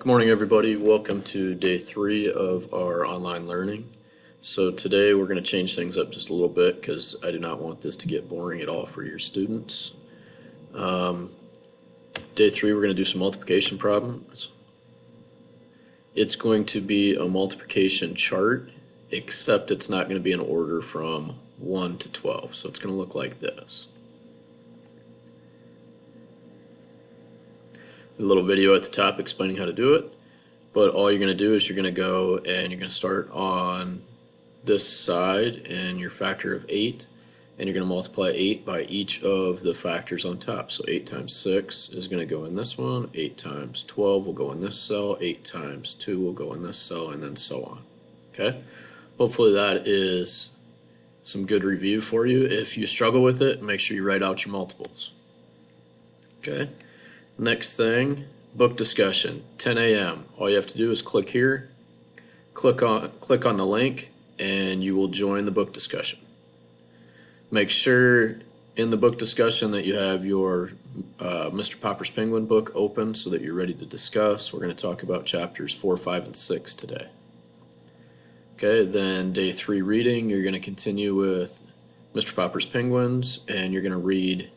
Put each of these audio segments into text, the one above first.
Good morning, everybody. Welcome to day 3 of our online learning. So today we're going to change things up just a little bit because I do not want this to get boring at all for your students. Day 3 we're going to do some multiplication problems. It's going to be a multiplication chart, except it's not going to be in order from 1 to 12. So it's going to look like this. A little video at the top explaining how to do it, but all you're going to do is you're going to go and you're going to start on this side and your factor of 8, and you're going to multiply 8 by each of the factors on top. So 8 times 6 is going to go in this one, 8 times 12 will go in this cell, 8 times 2 will go in this cell, and then so on. Okay? Hopefully that is some good review for you. If you struggle with it, make sure you write out your multiples. Okay? Next thing, book discussion, 10 a.m. All you have to do is click here, click on the link, and you will join the book discussion. Make sure in the book discussion that you have your Mr. Popper's Penguin book open so that you're ready to discuss. We're going to talk about chapters 4, 5, and 6 today. Okay, then day 3 reading, you're going to continue with Mr. Popper's Penguins, and you're going to read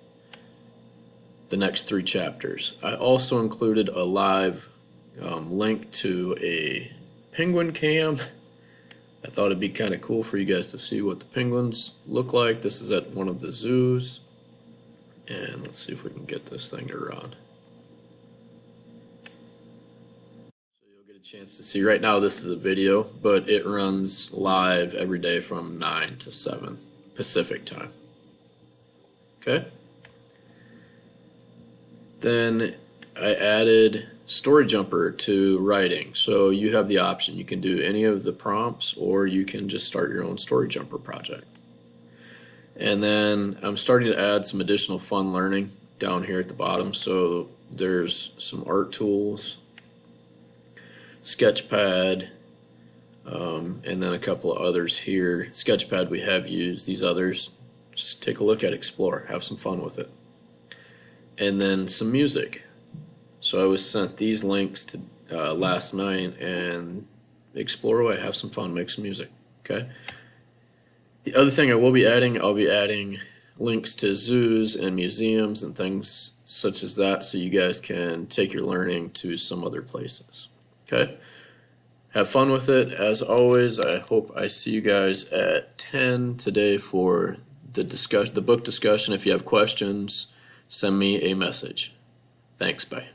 the next 3 chapters. I also included a live link to a penguin cam. I thought it'd be kind of cool for you guys to see what the penguins look like. This is at one of the zoos, and let's see if we can get this thing to run. So you'll get a chance to see. Right now this is a video, but it runs live every day from 9 to 7 Pacific time. Okay? Then I added Story Jumper to writing. So you have the option. You can do any of the prompts, or you can just start your own Story Jumper project. And then I'm starting to add some additional fun learning down here at the bottom. So there's some art tools, Sketchpad, and then a couple of others here. Sketchpad we have used. These others, just take a look at, explore, have some fun with it. And then some music. So I was sent these links to last night, and explore away, have some fun, make some music. Okay. The other thing I will be adding, I'll be adding links to zoos and museums and things such as that, so you guys can take your learning to some other places. Okay. Have fun with it. As always, I hope I see you guys at 10 today for the book discussion. If you have questions, send me a message. Thanks, bye.